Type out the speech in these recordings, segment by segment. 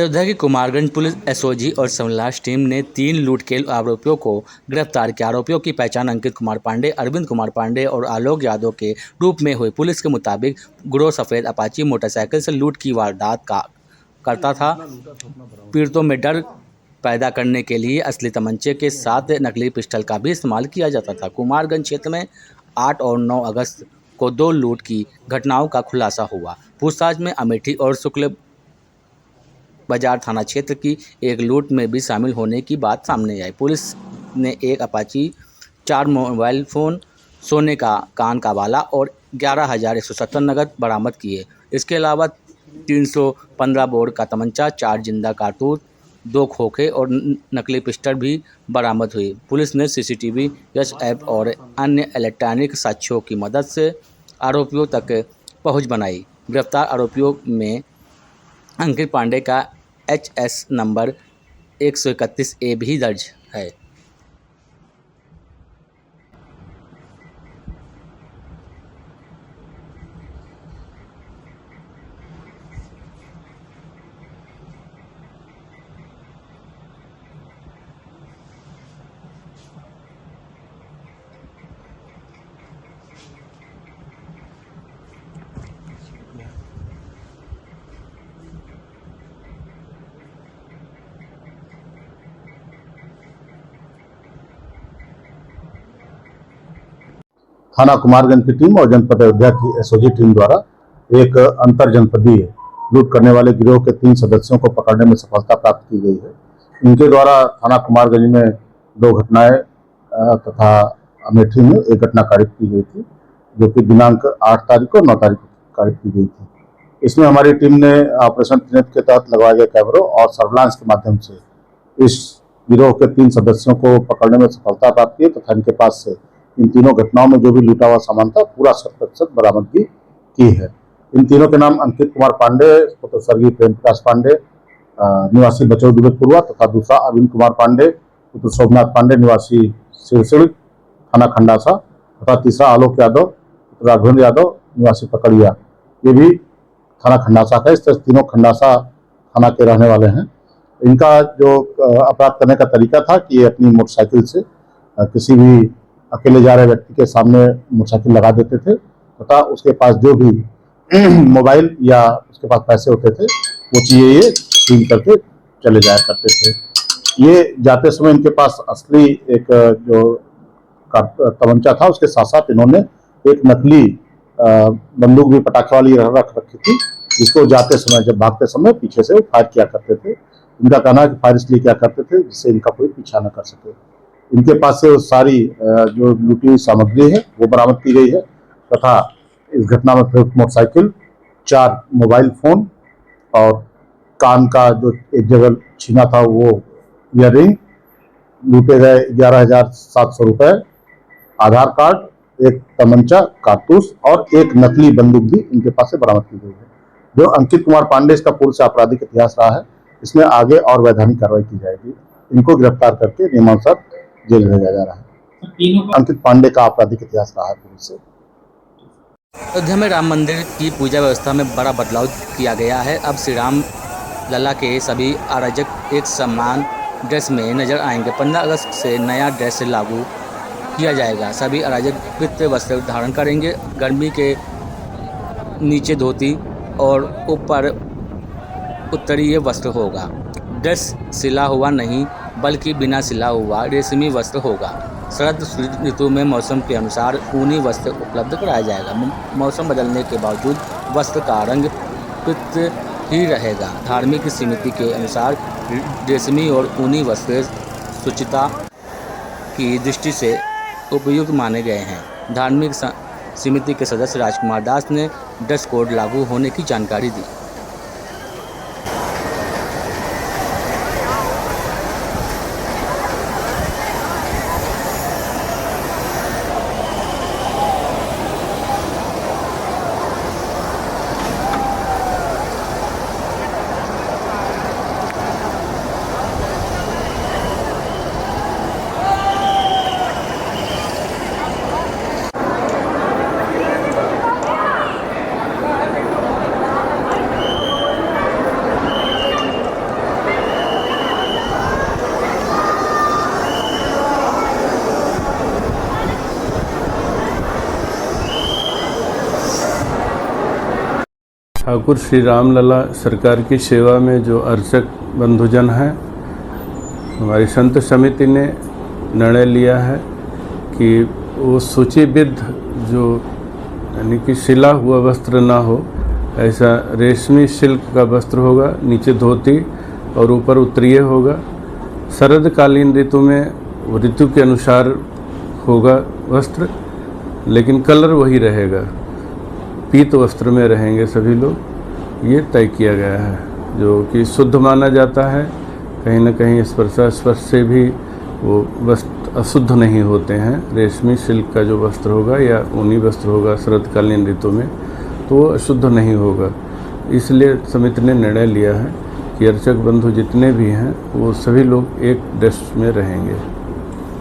अयोध्या की Kumarganj police SOG और समलाश team ने 3 लूट के आरोपियों को गिरफ्तार किया। आरोपियों की पहचान अंकित कुमार पांडे, अरविंद कुमार पांडे और आलोक यादव के रूप में हुई। पुलिस के मुताबिक गिरोह सफ़ेद अपाची मोटरसाइकिल से लूट की वारदात करता था। पीड़ितों में डर पैदा करने के लिए असली तमंचे के साथ नकली पिस्टल का भी इस्तेमाल किया जाता था। कुमारगंज क्षेत्र में 8 और 9 अगस्त को 2 लूट की घटनाओं का खुलासा हुआ। पूछताछ में अमेठी और शुक्ल बाजार थाना क्षेत्र की एक लूट में भी शामिल होने की बात सामने आई। पुलिस ने एक अपाची, 4 मोबाइल फ़ोन, सोने का कान का बाला और 11,170 नकद बरामद किए। इसके अलावा 315 बोर का तमंचा, 4 जिंदा कारतूस, 2 खोखे और नकली पिस्टल भी बरामद हुई। पुलिस ने सीसीटीवी, यस ऐप और अन्य इलेक्ट्रॉनिक साक्ष्यों की मदद से आरोपियों तक पहुंच बनाई। गिरफ्तार आरोपियों में अंकित पांडे का HS नंबर 131A भी दर्ज है। थाना कुमारगंज की टीम और जनपद अयोध्या की एसओजी टीम द्वारा एक अंतर जनपदीय लूट करने वाले गिरोह के 3 सदस्यों को पकड़ने में सफलता प्राप्त की गई है। इनके द्वारा थाना कुमारगंज में 2 घटनाएं तथा अमेठी में एक घटना कारित की गई थी, जो कि दिनांक 8 तारीख और 9 तारीख को कारित की गई थी। इसमें हमारी टीम ने ऑपरेशन त्रिनेत्र के तहत लगवाए गए कैमरों और सर्विलांस के माध्यम से इस गिरोह के 3 सदस्यों को पकड़ने में सफलता प्राप्त की तथा इनके पास से इन तीनों घटनाओं में जो भी लूटा हुआ सामान था पूरा 100% बरामदगी की है। इन तीनों के नाम अंकित कुमार पांडे पुत्र स्वर्गीय प्रेम प्रकाश पांडे निवासी बचौ दुबेपुरवा तथा दूसरा अरविंद कुमार पांडे पुत्र शोभनाथ पांडे निवासी सिरसिड़ थाना खंडासा तथा तीसरा आलोक यादव पुत्र राघवेंद्र यादव निवासी पकड़िया, ये भी थाना खंडासा का। इस तरह तीनों खंडासा थाना के रहने वाले हैं। इनका जो अपराध करने का तरीका था कि ये अपनी मोटरसाइकिल से किसी भी अकेले जा रहे व्यक्ति के सामने मोटरसाइकिल लगा देते थे तथा उसके पास जो भी मोबाइल या उसके पास पैसे होते थे वो चीज़ें ये छीन करके चले जाया करते थे। ये जाते समय इनके पास असली एक जो तमंचा था उसके साथ साथ इन्होंने एक नकली बंदूक भी पटाखे वाली रख रखी थी, जिसको जाते समय जब भागते समय पीछे से वो फायर किया करते थे। इनका कहना है कि फायर इसलिए किया करते थे जिससे इनका कोई पीछा न कर सके। इनके पास से सारी जो लूटी हुई सामग्री है वो बरामद की गई है तथा इस घटना में प्रयुक्त मोटरसाइकिल, 4 मोबाइल फोन और कान का जो एक जगह छीना था वो ईयररिंग, लूटे गए 11,700 रुपए, आधार कार्ड, एक तमंचा, कारतूस और एक नकली बंदूक भी इनके पास से बरामद की गई है। जो अंकित कुमार पांडे, इसका पूर्व से आपराधिक इतिहास रहा है, इसमें आगे और वैधानिक कार्रवाई की जाएगी। इनको गिरफ्तार करके नियमानुसार जेल भेजा जा रहा है। अंकित पांडे का आपराधिक इतिहास रहा है पुलिस से। अयोध्या में राम मंदिर की पूजा व्यवस्था में बड़ा बदलाव किया गया है। अब श्री राम लला के सभी आयोजक एक समान ड्रेस में नजर आएंगे। 15 अगस्त से नया ड्रेस लागू किया जाएगा। सभी आयोजक पितृ वस्त्र धारण करेंगे। गर्मी के नीचे धोती और ऊपर उत्तरीय वस्त्र होगा। ड्रेस सिला हुआ नहीं बल्कि बिना सिला हुआ रेशमी वस्त्र होगा। शरद ऋतु में मौसम के अनुसार ऊनी वस्त्र उपलब्ध कराया जाएगा। मौसम बदलने के बावजूद वस्त्र का रंग पितृ ही रहेगा। धार्मिक समिति के अनुसार रेशमी और ऊनी वस्त्र शुचिता की दृष्टि से उपयुक्त माने गए हैं। धार्मिक समिति के सदस्य राजकुमार दास ने ड्रेस कोड लागू होने की जानकारी दी। ठाकुर श्री रामलला सरकार की सेवा में जो अर्चक बंधुजन हैं, हमारी संत समिति ने निर्णय लिया है कि वो सूचीबद्ध जो यानी कि सिला हुआ वस्त्र ना हो, ऐसा रेशमी सिल्क का वस्त्र होगा, नीचे धोती और ऊपर उत्तरीय होगा। शरदकालीन ऋतु में ऋतु के अनुसार होगा वस्त्र, लेकिन कलर वही रहेगा, पीत वस्त्र में रहेंगे सभी लोग। ये तय किया गया है, जो कि शुद्ध माना जाता है। कहीं न कहीं स्पर्श से भी वो वस्त्र अशुद्ध नहीं होते हैं। रेशमी सिल्क का जो वस्त्र होगा या ऊनी वस्त्र होगा शरदकालीन ऋतु में, तो वो अशुद्ध नहीं होगा। इसलिए समिति ने निर्णय लिया है कि अर्चक बंधु जितने भी हैं वो सभी लोग एक ड्रेस में रहेंगे।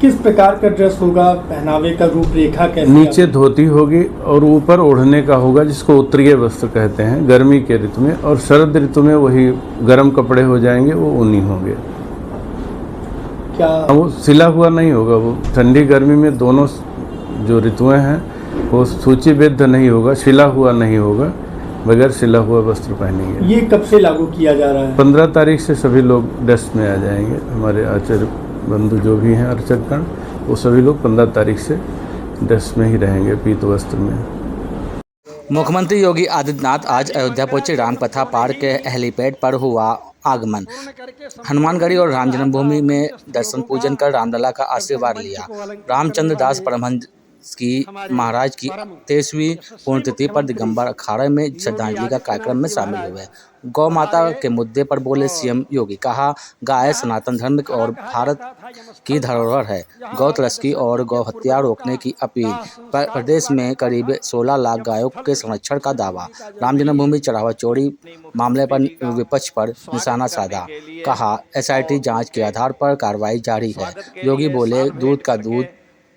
किस प्रकार का ड्रेस होगा, पहनावे का रूपरेखा कैसी? नीचे धोती होगी और ऊपर ओढ़ने का होगा, जिसको उत्तरीय वस्त्र कहते हैं गर्मी के ऋतु में, और शरद ऋतु में वही गर्म कपड़े हो जाएंगे, वो ऊनी होंगे। क्या वो सिला हुआ नहीं होगा, वो ठंडी गर्मी में दोनों जो ऋतुएं हैं वो सूचीबद्ध नहीं होगा, सिला हुआ नहीं होगा, बगैर सिला हुआ वस्त्र पहनेंगे। ये कब से लागू किया जा रहा है? 15 तारीख से सभी लोग ड्रेस में आ जाएंगे। हमारे आचार्य बंधु जो भी हैं अर्चकगण, वो सभी लोग 15 तारीख से ड्रेस में ही रहेंगे, पीत वस्त्र में। मुख्यमंत्री योगी आदित्यनाथ आज अयोध्या पहुंचे। रामकथा पार्क के हेलीपैड पर हुआ आगमन। हनुमानगढ़ी और राम जन्मभूमि में दर्शन पूजन कर रामलला का आशीर्वाद लिया। रामचंद्र दास परमहंस की महाराज की 23वीं पुण्यतिथि पर दिगंबर अखाड़े में श्रद्धांजलि का कार्यक्रम में शामिल हुए। गौ माता के मुद्दे पर बोले सीएम योगी, कहा गाय सनातन धर्म और भारत की धरोहर है। गौ तस्करी और गौ हत्या रोकने की अपील। प्रदेश में करीब 16 लाख गायों के संरक्षण का दावा। राम जन्मभूमि चढ़ावा चोरी मामले पर विपक्ष पर निशाना साधा। कहा एसआईटी जांच के आधार पर कार्रवाई जारी है। योगी बोले दूध का दूध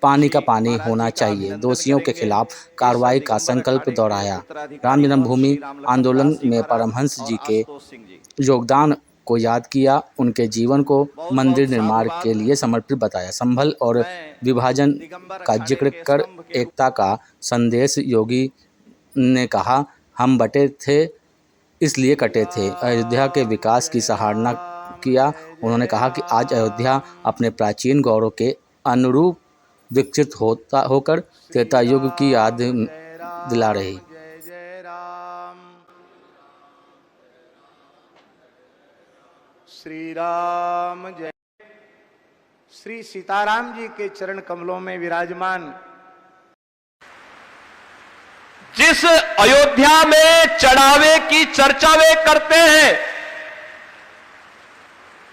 पानी का पानी होना चाहिए। दोषियों के खिलाफ कार्रवाई का संकल्प दोहराया। राम जन्मभूमि आंदोलन में परमहंस जी के योगदान को याद किया। उनके जीवन को मंदिर निर्माण के लिए समर्पित बताया। संभल और विभाजन का जिक्र कर एकता का संदेश। योगी ने कहा हम बटे थे इसलिए कटे थे। अयोध्या के विकास की सराहना किया। उन्होंने कहा कि आज अयोध्या अपने प्राचीन गौरव के अनुरूप विकसित होकर त्रेता युग की याद दिला रही। श्री राम जय। श्री सीताराम जी के चरण कमलों में विराजमान जिस अयोध्या में चढ़ावे की चर्चा वे करते हैं,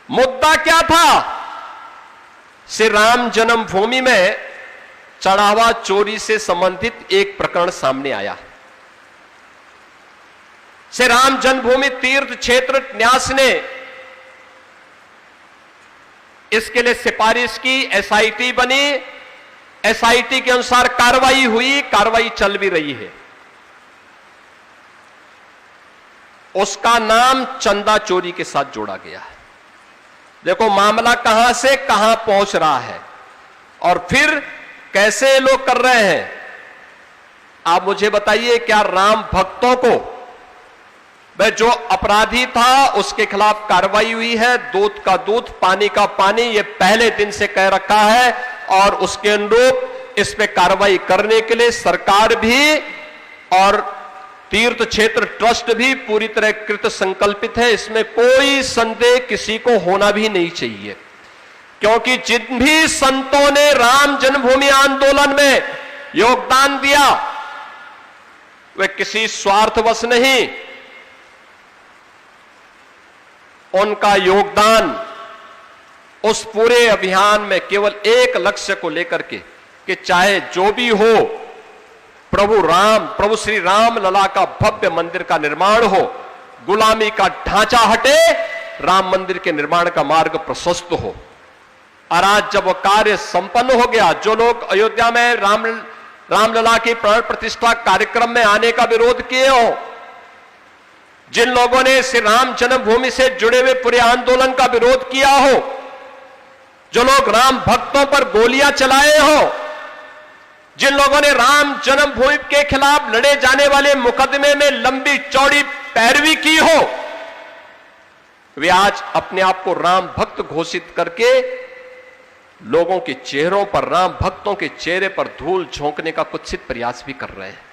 मुद्दा क्या था? श्री राम जन्मभूमि में चढ़ावा चोरी से संबंधित एक प्रकरण सामने आया। श्री राम जन्मभूमि तीर्थ क्षेत्र न्यास ने इसके लिए सिफारिश की, एसआईटी बनी, एसआईटी के अनुसार कार्रवाई हुई, कार्रवाई चल भी रही है। उसका नाम चंदा चोरी के साथ जोड़ा गया है। देखो मामला कहां से कहां पहुंच रहा है और फिर कैसे लोग कर रहे हैं। आप मुझे बताइए, क्या राम भक्तों को वह जो अपराधी था उसके खिलाफ कार्रवाई हुई है? दूध का दूध पानी का पानी ये पहले दिन से कह रखा है और उसके अनुरूप इस पे कार्रवाई करने के लिए सरकार भी और तीर्थ क्षेत्र ट्रस्ट भी पूरी तरह कृत संकल्पित है। इसमें कोई संदेह किसी को होना भी नहीं चाहिए, क्योंकि जिन भी संतों ने राम जन्मभूमि आंदोलन में योगदान दिया वे किसी स्वार्थवश नहीं, उनका योगदान उस पूरे अभियान में केवल एक लक्ष्य को लेकर के कि चाहे जो भी हो, प्रभु श्री राम लला का भव्य मंदिर का निर्माण हो, गुलामी का ढांचा हटे, राम मंदिर के निर्माण का मार्ग प्रशस्त हो। और आज जब वो कार्य संपन्न हो गया, जो लोग अयोध्या में रामलला की प्राण प्रतिष्ठा कार्यक्रम में आने का विरोध किए हो, जिन लोगों ने श्री राम जन्मभूमि से जुड़े हुए पूरे आंदोलन का विरोध किया हो, जो लोग राम भक्तों पर गोलियां चलाए हो, जिन लोगों ने राम जन्मभूमि के खिलाफ लड़े जाने वाले मुकदमे में लंबी चौड़ी पैरवी की हो, वे आज अपने आप को राम भक्त घोषित करके लोगों के चेहरों पर, राम भक्तों के चेहरे पर धूल झोंकने का कुत्सित प्रयास भी कर रहे हैं।